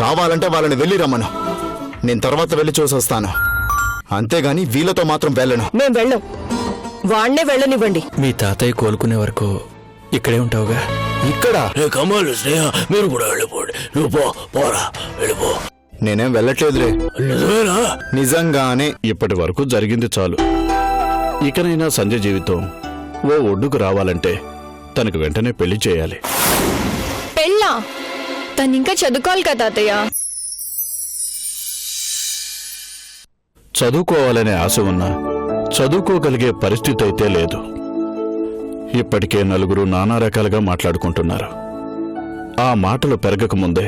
కావాలంటే వాళ్ళని వెళ్ళి రమ్మను. నేను తర్వాత వెళ్ళి చూసొస్తాను. అంతేగాని వీళ్ళతో మాత్రం వెళ్ళను. మేం వెళ్ళం, వాణ్ణే వెళ్ళనివ్వండి. మీ తాతయ్య కోలుకునే వరకు ఇక్కడే ఉంటావుగా? ఇక్కడ కమాల్ స్నేహ మీరు కూడా వెళ్ళిపోండి. నువ్వు పోరా వెళ్ళిపో. నేనేం వెళ్ళట్లేదులే. నిజమేనా? నిజంగానే. ఇప్పటి వరకు జరిగింది చాలు. ఇకనైనా సంజయ్ జీవితం ఓ ఒడ్డుకు రావాలంటే తనకు వెంటనే పెళ్లి చేయాలి. పెళ్ళా? తనింకా చదువుకోవాలి కదా తాతయ్య. చదువుకోవాలనే ఆశ ఉన్నా చదువుకోగలిగే పరిస్థితి అయితే లేదు. ఇప్పటికే నలుగురు నానా రకాలుగా మాట్లాడుకుంటున్నారు. ఆ మాటలు పెరగకముందే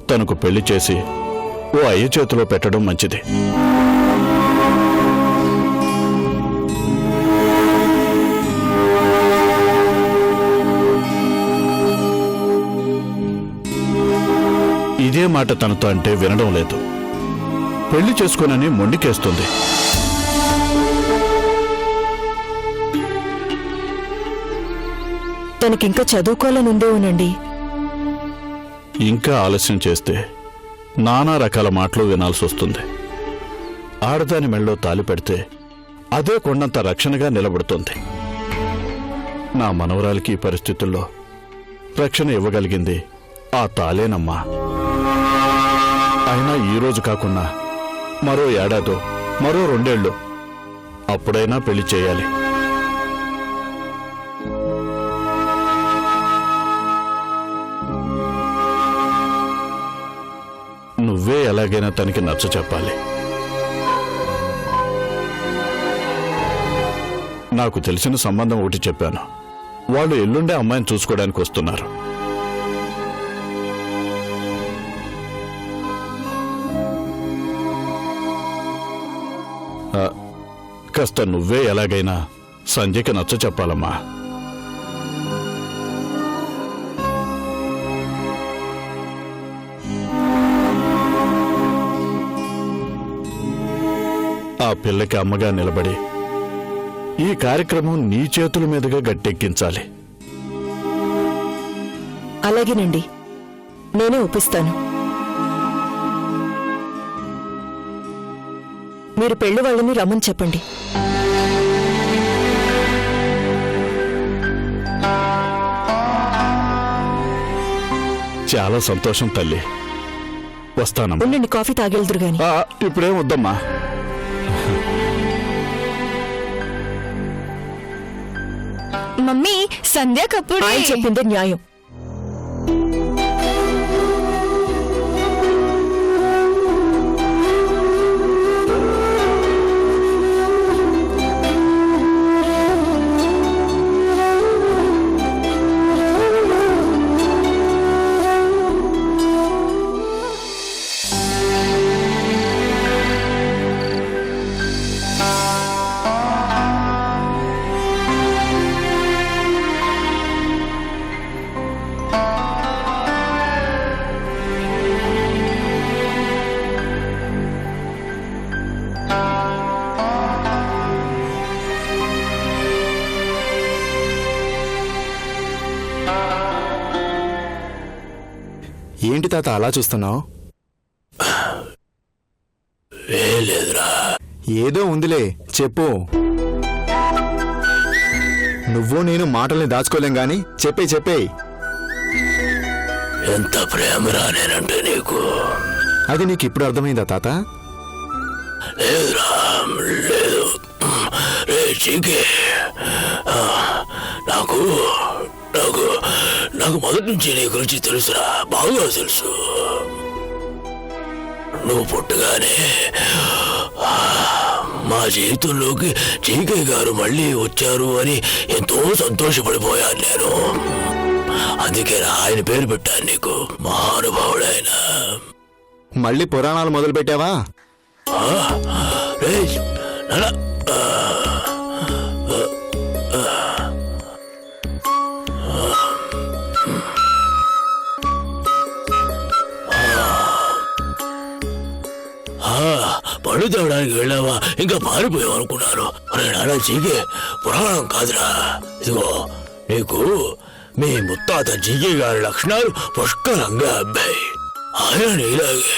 తనకు పెళ్లి చేసి ఓ అయ్య చేతిలో పెట్టడం మంచిది. ఇదే మాట తనతో అంటే వినడం లేదు. పెళ్లి చేసుకోనని మొండికేస్తుంది. తనకింకా చదువుకోవాలనుందేమోనండి. ఇంకా ఆలస్యం చేస్తే నానా రకాల మాటలు వినాల్సి వస్తుంది. ఆడదాని మెళ్ళో తాలి పెడితే అదే కొండంత రక్షణగా నిలబడుతుంది. నా మనవరాలికి ఈ పరిస్థితుల్లో రక్షణ ఇవ్వగలిగింది ఆ తాలేనమ్మా. అయినా ఈరోజు కాకున్నా మరో ఏడాదో మరో 2 ఏళ్ళు అప్పుడైనా పెళ్లి చేయాలి. నువ్వే ఎలాగైనా తనకి నచ్చ చెప్పాలి. నాకు తెలిసిన సంబంధం ఒకటి చెప్పాను. వాళ్ళు ఎల్లుండే అమ్మాయిని చూసుకోవడానికి వస్తున్నారు. కాస్త నువ్వే ఎలాగైనా సంజయ్కి నచ్చ చెప్పాలమ్మా. ఆ పిల్లకి అమ్మగా నిలబడి ఈ కార్యక్రమం నీ చేతుల మీదుగా గట్టెక్కించాలి. అలాగేనండి, నేనే ఒప్పిస్తాను. మీరు పెళ్లి వాళ్ళని రమ్మని చెప్పండి. చాలా సంతోషం తల్లి. వస్తానమ్మా. ఉండండి, కాఫీ తాగెళ్దురు గాని. ఇప్పుడేం వద్దమ్మా. మమ్మీ, సంధ్య కప్పుడు ఆయన చెప్పిందే న్యాయం. ఏంటి తాత అలా చూస్తున్నావు? లేదురా. ఏదో ఉందిలే, చెప్పు. నువ్వు నేను మాటల్ని దాచుకోలేం గాని చెప్పే. ఎంత ప్రేమరా నేనంటే నీకు. అది నీకు ఇప్పుడు అర్థమైందా తాత? లేదురా, లేదు. రే చీకే, నాకు నాకు నాకు మొదటి నుంచి నీ గురించి తెలుసురా, బాగా తెలుసు. నువ్వు పుట్టగానే మా జీవితంలోకి చీకే గారు మళ్ళీ వచ్చారు అని ఎంతో సంతోషపడిపోయాను నేను. అందుకే ఆయన పేరు పెట్టాను నీకు, మహానుభావుడైన. మళ్ళీ పురాణాలు మొదలు పెట్టావా? పళ్ళు తేవడానికి వెళ్ళావా, ఇంకా పారిపోయావు అనుకున్నాను. అరే నాన్న చీకే, పురాణం కాదురా. ఇదిగో నీకు మీ ముత్తాత జీకే గారి లక్షణాలు పుష్కలంగా అబ్బాయి. ఆయన నీలాగే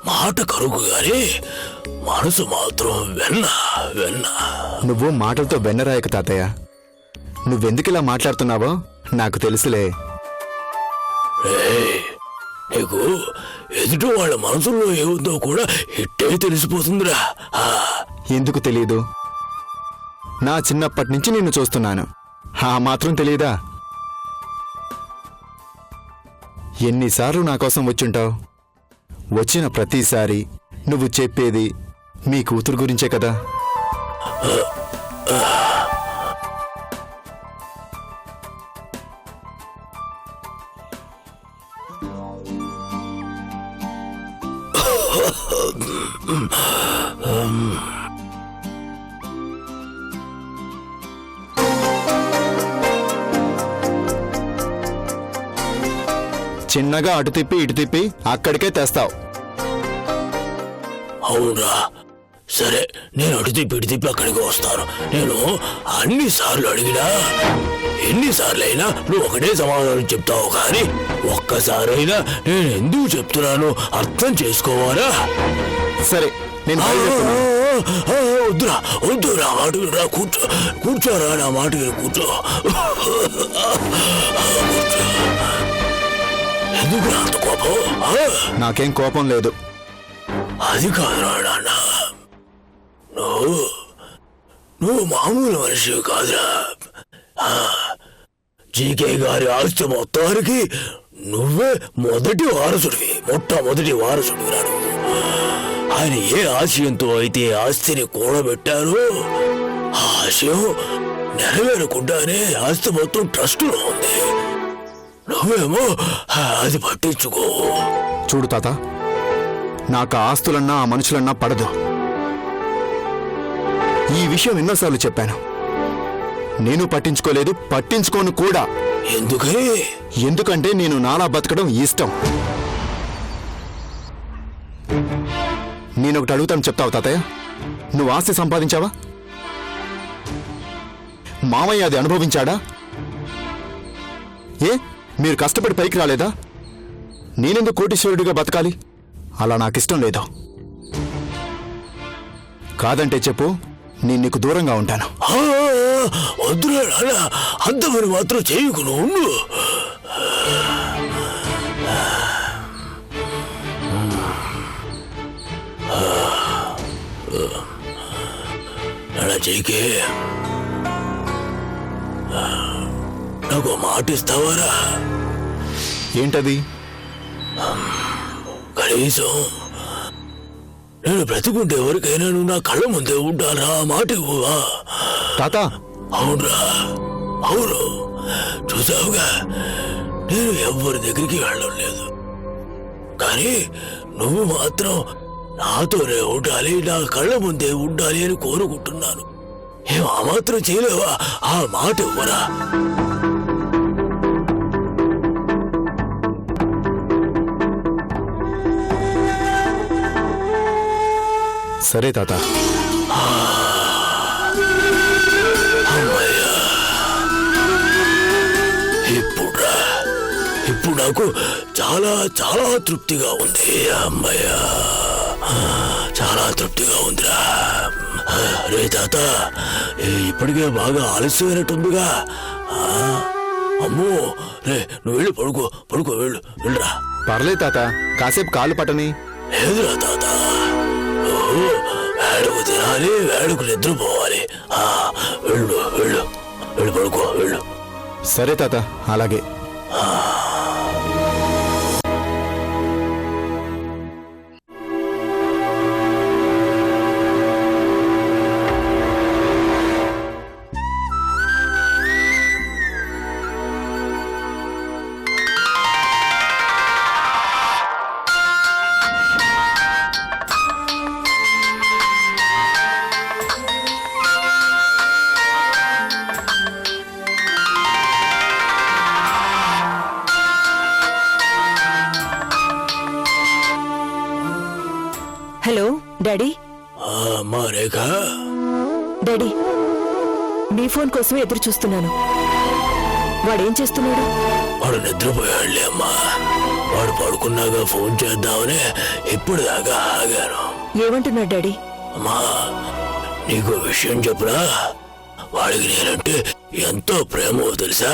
మాట కరుగు గాని మనసు మాత్రం వెన్న వెన్న. నువ్వు మాటలతో బెన్నరాయకు తాతయ్య. నువ్వెందుకు ఇలా మాట్లాడుతున్నావో నాకు తెలుసులే. ఏయ్, నీకు ఎదుటి వాళ్ళ మనసులో ఏముందో కూడా ఇట్టే తెలిసిపోతుందిరా. ఎందుకు తెలియదు? నా చిన్నప్పటి నుంచి నిన్ను చూస్తున్నాను. ఆ మాత్రం తెలియదా? ఎన్నిసార్లు నా కోసం వచ్చుంటావు? వచ్చిన ప్రతిసారి నువ్వు చెప్పేది మీ కూతురు గురించే కదా. చిన్నగా అటు తిప్పి ఇటు తిప్పి అక్కడికే తెస్తావు. అవునరా, సరే నేను అటు తిప్పి ఇటు తిప్పి అక్కడికి వస్తాను. నేను అన్నిసార్లు అడిగినా ఎన్నిసార్లైనా నువ్వు ఒకటే సమాధానం చెప్తావు, కానీ ఒక్కసారైనా నేను ఎందుకు చెప్తున్నాను అర్థం చేసుకోవాలా? సరే నేను బయలుదేరుతున్నాను. వద్దురా వద్దు, నా మాట వినరా, కూర్చో కూర్చోరా, నా మాట విని కూర్చో. ఎందుకు అంత కోపం? నాకేం కోపం లేదు. అది కాదురా నాన్న, నువ్వు మామూలు మనిషివి కాదురా. జీకే గారి ఆస్తి మొత్తానికి నువ్వే మొదటి వారసుడివిరా నువ్వు. ఆయన ఏ ఆశయంతో అయితే ఆస్తిని కూడబెట్టారో ఆ ఆశయం నెరవేరకుండానే ఆస్తి మొత్తం ట్రస్టులో ఉంది. నువ్వేమో అది పట్టించుకో. చూడు తాత, నాకు ఆ ఆస్తులన్నా ఆ మనుషులన్నా పడదు. ఈ విషయం ఎన్నోసార్లు చెప్పాను. నేను పట్టించుకోలేదు, పట్టించుకోను కూడా. ఎందుకంటే నేను నాలా బతకడం ఇష్టం. నేనొకటి అడుగుతాను, చెప్తావు తాతయ్య? నువ్వు ఆస్తి సంపాదించావా? మామయ్య అది అనుభవించాడా? ఏ మీరు కష్టపడి పైకి రాలేదా? నేనెందుకు కోటీశ్వరుడిగా బతకాలి? అలా నాకిష్టం లేదు. కాదంటే చెప్పు, నేను నీకు దూరంగా ఉంటాను. వద్దురా నాన్న, అంతమని మాత్రం చేయకు. నువ్వు అలా చేయకే. నాకు మాట ఇస్తావారా? ఏంటది? కనీసం నేను బ్రతుకుంటే ఎవరికైనా నువ్వు నా కళ్ళ ముందే ఉండాలా? మాట ఇవ్వవా? తాత, అవునరా, అవును. చూసావుగా, నేను ఎవరి దగ్గరికి వెళ్ళడం లేదు, కానీ నువ్వు మాత్రం నాతోనే ఉండాలి, నా కళ్ళ ముందే ఉండాలి అని కోరుకుంటున్నాను. ఏం ఆ మాత్రం చేయలేవా? ఆ మాట ఇవ్వరా? సరే తాత. ఇప్పుడు నాకు చాలా చాలా తృప్తిగా ఉంది. అమ్మయ్యా, చాలా తృప్తిగా ఉందిరా. రే తాత, ఇప్పటికే బాగా ఆలస్యమైనట్టుందిగా. అమ్మో, రే నువ్వు వెళ్ళి పడుకో వెళ్ళరా. పర్లేదు తాత, కాసేపు కాళ్ళు పట్టని. లేదురా తాత, వేడుకు తినాలి, వేడుకు నిద్రపోవాలి. వెళ్ళు పడుకో, వెళ్ళు. సరే తాత, అలాగే. Hello daddy. అమ్మా రేఖ. డాడీ, నీ ఫోన్ కోసమే ఎదురు చూస్తున్నాను. వాడేం చేస్తున్నాడు? వాడు నిద్రపోయాడులే అమ్మా. వాడు పడుకున్నాక ఫోన్ చేద్దామని ఇప్పుడు దాకా ఆగాను. ఏమంటున్నాడు డాడీ? అమ్మా, నీకు విషయం చెప్పురా. వాడికి నేనంటే ఎంతో ప్రేమో తెలుసా?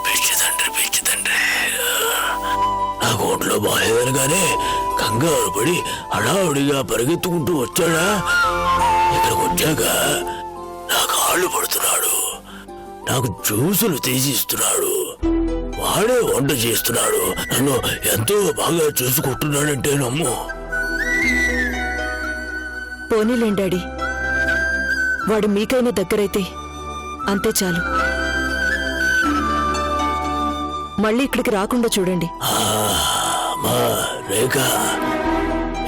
పిచ్చి తండ్రి. నాకు ఒంట్లో బాగాలేదనగానే కంగారు పడి హడావుడిగా పరిగెత్తుకుంటూ వచ్చాడా. ఇక్కడికి వచ్చాక నా కాళ్ళు పడుతున్నాడు, నాకు జ్యూసులు తీసిస్తున్నాడు, వాడే వంట చేస్తున్నాడు, నన్ను ఎంతో బాగా చూసుకుంటున్నాడంటే నమ్ము. పోనీలేండి డాడీ, వాడు మీకైనా దగ్గరైతే అంతే చాలు. మళ్ళీ ఇక్కడికి రాకుండా చూడండి. అమ్మా రేఖ,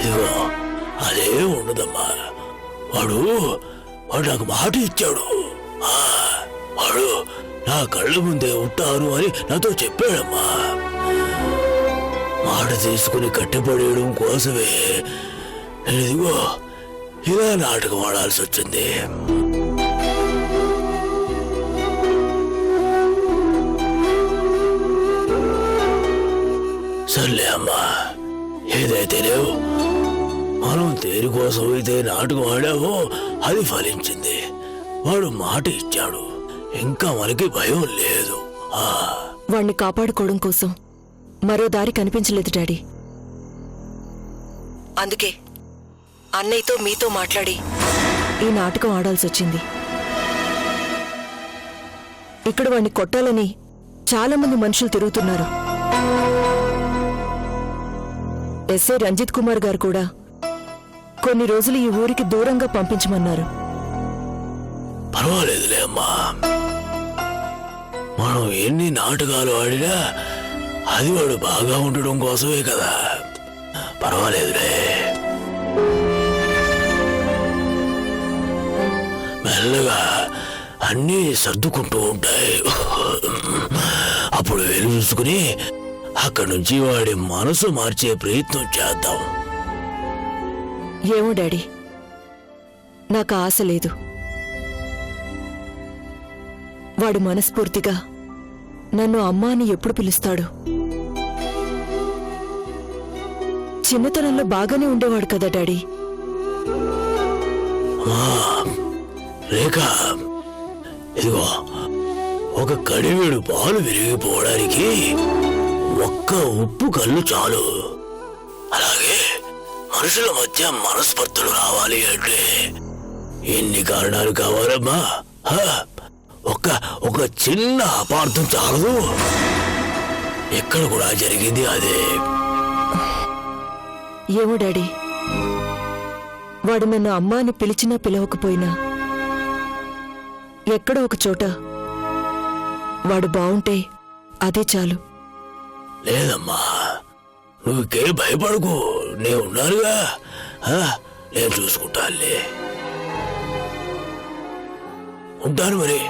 ఇదిగో అదే ఉండదమ్మా. వాడు నాకు మాట ఇచ్చాడు. వాడు నా కళ్ళ ముందే ఉంటాను అని నాతో చెప్పాడమ్మా. మాట తీసుకుని కట్టిపడేయడం కోసమే నేను ఇదిగో ఇలా నాటకం ఆడాల్సి వచ్చింది. సర్లే అమ్మా, ఏదైతే లేవు, మనం దేనికోసం అయితే నాటకం ఆడావో అది ఫలించింది. వాడు మాట ఇచ్చాడు, ఇంకా మనకి భయం లేదు. వాణ్ణి కాపాడుకోవడం కోసం మరో దారి కనిపించలేదు డాడీ. అందుకే అన్నయ్యతో మీతో మాట్లాడి ఈ నాటకం ఆడాల్సి వచ్చింది. ఇక్కడ వాణ్ణి కొట్టాలని చాలా మంది మనుషులు తిరుగుతున్నారు. ఎస్ఐ రంజిత్ కుమార్ గారు కూడా కొన్ని రోజులు ఈ ఊరికి దూరంగా పంపించమన్నారు. పర్వాలేదులే అమ్మా, మనం ఎన్ని నాటకాలు ఆడినా అది వాడు బాగా ఉండడం కోసమే కదా. పర్వాలేదులే, మెల్లగా అన్నీ సర్దుకుంటూ ఉంటాయి. అప్పుడు వెలు చూసుకుని అక్కడి నుంచి వాడి మనసు మార్చే ప్రయత్నం చేద్దాం. ఏమో డాడీ, నాకు ఆశ లేదు. వాడు మనస్ఫూర్తిగా నన్ను అమ్మా అని ఎప్పుడు పిలుస్తాడు? చిన్నతనంలో బాగానే ఉండేవాడు కదా డాడీ. రేఖ, ఇదిగో ఒక కడివేడు పాలు విరిగిపోవడానికి ఒక్క ఉప్పు కళ్ళు చాలు. అలాగే మనుషుల మధ్య మనస్పర్ధలు రావాలి అంటే ఎన్ని కారణాలు కావాలమ్మా? ఒక చిన్న అపార్థం చాలదు. ఎక్కడ కూడా జరిగింది అదే. ఏమో డాడీ, వాడు నన్ను అమ్మా అని పిలిచినా పిలవకపోయినా ఎక్కడో ఒక చోట వాడు బావుంటే అదే చాలు. లేదమ్మా, నువ్వుకే భయపడకు, నేను ఉన్నానుగా. నేను చూసుకుంటానులే. ఉంటాను మరి.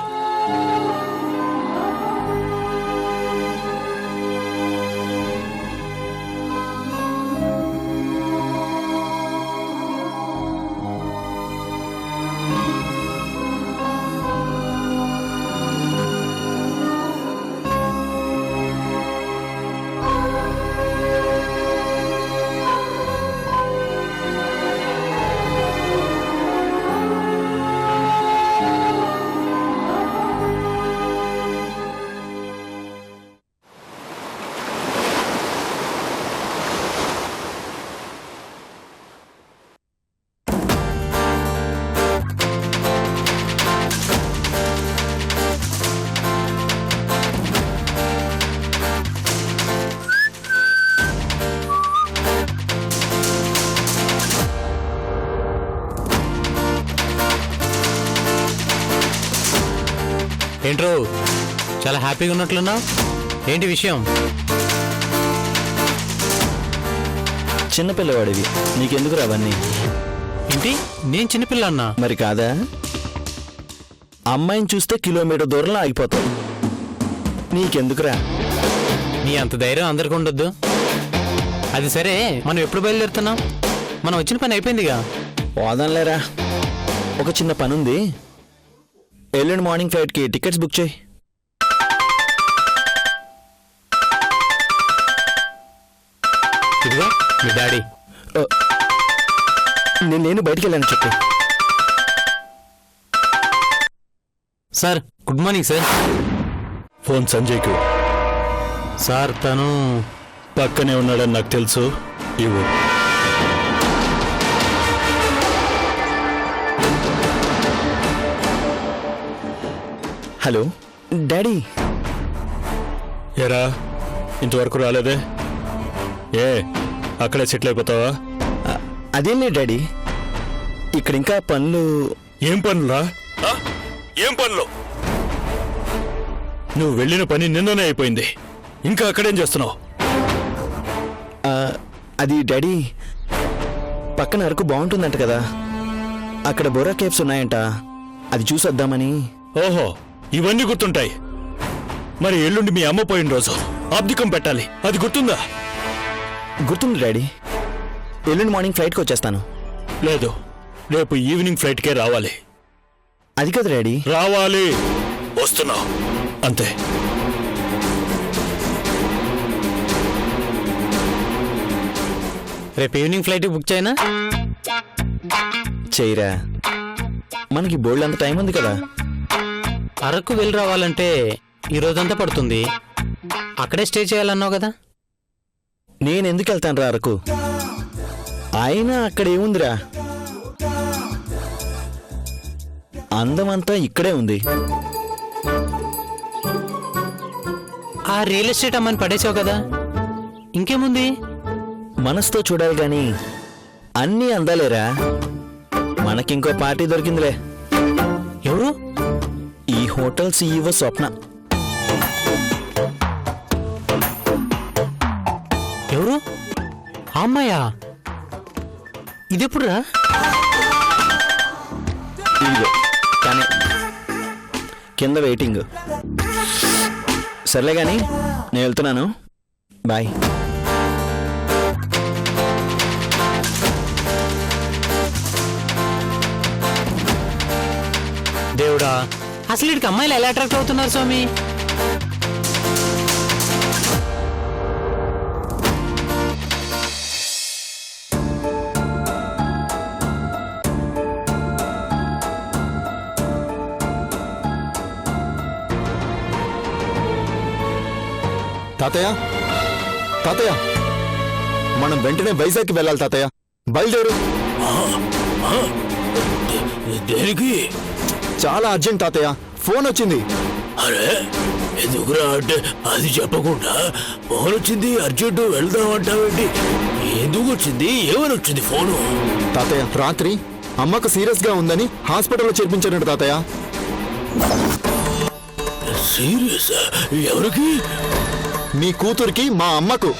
ఏంట్రో చాలా హ్యాపీగా ఉన్నట్లున్నావు, ఏంటి విషయం? చిన్నపిల్లవాడివి, నీకెందుకురా అవన్నీ? ఏంటి, నేను చిన్నపిల్ల అన్నా? మరి కాదా? అమ్మాయిని చూస్తే కిలోమీటర్ దూరంలో ఆగిపోతావు, నీకెందుకురా? నీ అంత ధైర్యం అందరికి ఉండొద్దు. అది సరే, మనం ఎప్పుడు బయలుదేరుతున్నాం? మనం వచ్చిన పని అయిపోయిందిగా. పోదాంలేరా, ఒక చిన్న పనుంది. ఎల్లుండి మార్నింగ్ ఫ్లైట్కి టికెట్స్ బుక్ చేయి. ఇదిగో మీ డాడీ. నేను బయటికి వెళ్ళాను చెప్పు. Sir good morning sir. Phone సంజయ్కు. సార్ తను పక్కనే ఉన్నాడని నాకు తెలుసు. ఇవ్వు. Hello daddy. ఏరా ఇంతవరకు రాలేదే? ఏ అక్కడే సెటిల్ అయిపోతావా? అదేం లేదు డాడీ, ఇక్కడ ఇంకా పనులు. ఏం పనులా? ఏం పనులు? నువ్వు వెళ్ళిన పని నిన్ననే అయిపోయింది, ఇంకా అక్కడేం చేస్తున్నావు? అది డాడీ, పక్కన అరకు బాగుంటుందంట కదా, అక్కడ బొర్రా కేవ్స్ ఉన్నాయంట, అది చూసొద్దామని. ఓహో, ఇవన్నీ గుర్తుంటాయి. మరి ఎల్లుండి మీ అమ్మ పోయిన రోజు అబ్దికం పెట్టాలి, అది గుర్తుందా? గుర్తుంది డాడీ, ఎల్లుండి మార్నింగ్ ఫ్లైట్కి వచ్చేస్తాను. లేదు, రేపు ఈవినింగ్ ఫ్లైట్కే రావాలి. అది కదా డాడీ. రావాలి, వస్తున్నావు అంతే. రేపు ఈవినింగ్ ఫ్లైట్ బుక్ చేయనా? చేయరా, మనకి బోల్డ్ అంత టైం ఉంది కదా. అరకు వెళ్ళి రావాలంటే ఈ రోజంతా పడుతుంది, అక్కడే స్టే చేయాలన్నావు కదా. నేను ఎందుకు వెళ్తాను రా అరకు, అయినా అక్కడ ఏముందిరా, అందమంతా ఇక్కడే ఉంది. ఆ రియల్ ఎస్టేట్ అమ్మని పడేసావు కదా, ఇంకేముంది? మనసుతో చూడాలి గాని అన్నీ అందాలేరా. మనకింకో పార్టీ దొరికిందిలే. ఎవరు? ఈ హోటల్ సీఈఓ స్వప్న. ఎవరు? అమ్మాయా? ఇదెప్పుడురా? ఇదిగో కానీ కింద వెయిటింగ్. సర్లే గాని నేను వెళ్తున్నాను, బాయ్. దేవుడా, అసలు వీడికి అమ్మాయిలు ఎలా అట్రాక్ట్ అవుతున్నారు స్వామి? తాతయ్య, తాతయ్య, మనం వెంటనే వైజాగ్కి వెళ్ళాలి తాతయ్య, బయలుదేరు. దేనికి? చాలా అర్జెంట్ తాతయ్య, ఫోన్ వచ్చింది. అరే ఎందుకురా అంటే అది చెప్పకుండా ఫోన్ వచ్చింది, అర్జెంటు వెళ్దామంటావేంటి? ఎందుకు వచ్చింది? ఏమని వచ్చింది ఫోను? తాతయ్య, రాత్రి అమ్మకు సీరియస్ గా ఉందని హాస్పిటల్లో చేర్పించారంట తాతయ్య. సీరియస్? ఎవరికి? మీ కూతురికి, మా అమ్మకు.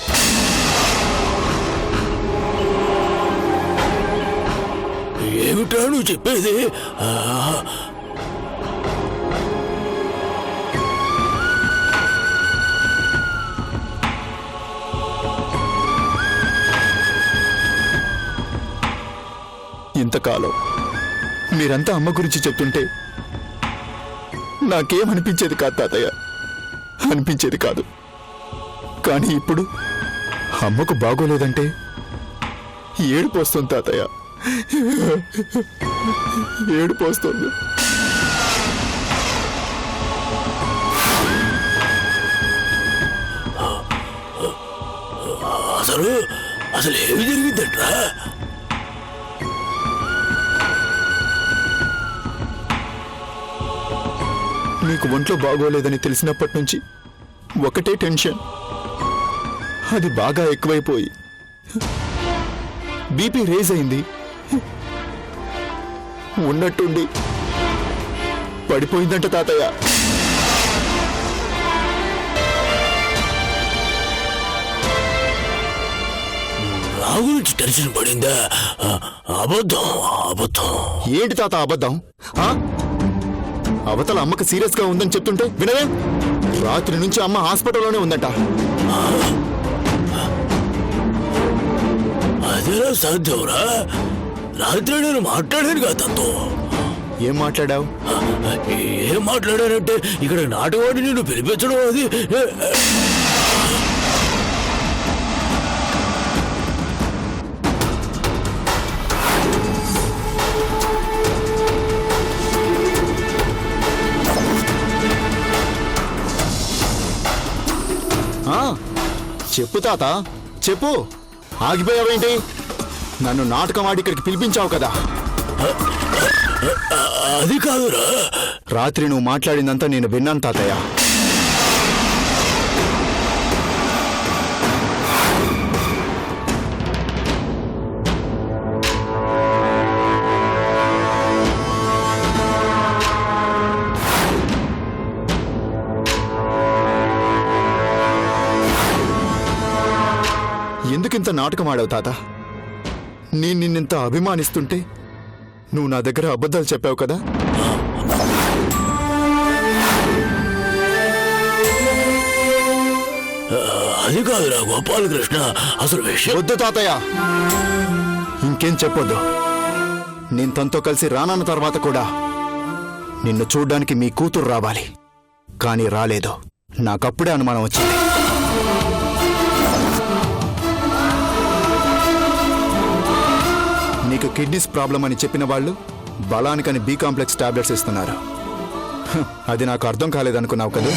ఏమిటా నువ్వు చెప్పేది? ఇంతకాలం మీరంతా అమ్మ గురించి చెప్తుంటే నాకేమనిపించేది కాదు తాతయ్య, అనిపించేది కాదు. కానీ ఇప్పుడు అమ్మకు బాగోలేదంటే ఏడుపు వస్తుంది తాతయ్య, ఏడుపు వస్తుంది. అసలు ఏమి జరిగిందట్రా? నీకు ఒంట్లో బాగోలేదని తెలిసినప్పటి నుంచి ఒకటే టెన్షన్, అది బాగా ఎక్కువైపోయి బీపీ రేజ్ అయింది, ఉన్నట్టుండి పడిపోయిందంట తాతయ్య. నా గురించి టెన్షన్ పడిందా? అబద్ధం, అబద్ధం. ఏంటి తాత అబద్ధం? అవతల అమ్మకి సీరియస్ గా ఉందని చెప్తుంటే వినవే? రాత్రి నుంచి అమ్మ హాస్పిటల్లోనే ఉందట. అదేలా సాధ్యంరా? రాత్రి నేను మాట్లాడాను కదా తనతో. ఏం మాట్లాడావు? ఏం మాట్లాడానంటే ఇక్కడ నాటవాడిని నేను పిలిపించడం, అది చెప్పు తాత చెప్పు, ఆగిపోయావేంటి? నన్ను నాటకం ఆడి ఇక్కడికి పిలిపించావు కదా. అది కాదురా. రాత్రి నువ్వు మాట్లాడిందంతా నేను విన్నాను తాతయ్య. ఎందుకింత నాటకం ఆడావు తాత? నేను నిన్నింత అభిమానిస్తుంటే నువ్వు నా దగ్గర అబద్ధాలు చెప్పావు కదా. అది కాదురా గోపాలకృష్ణ, అసలు విషయం. వద్దు తాతయ్య, ఇంకేం చెప్పొద్దు. నేను తనతో కలిసి రానన్న తర్వాత కూడా నిన్ను చూడ్డానికి మీ కూతురు రావాలి, కానీ రాలేదు. నాకప్పుడే అనుమానం వచ్చింది. నీకు కిడ్నీస్ ప్రాబ్లం అని చెప్పిన వాళ్ళు బలానికని బి కాంప్లెక్స్ టాబ్లెట్స్ ఇస్తున్నారు. అది నాకు అర్థం కాలేదనుకున్నావు కదా.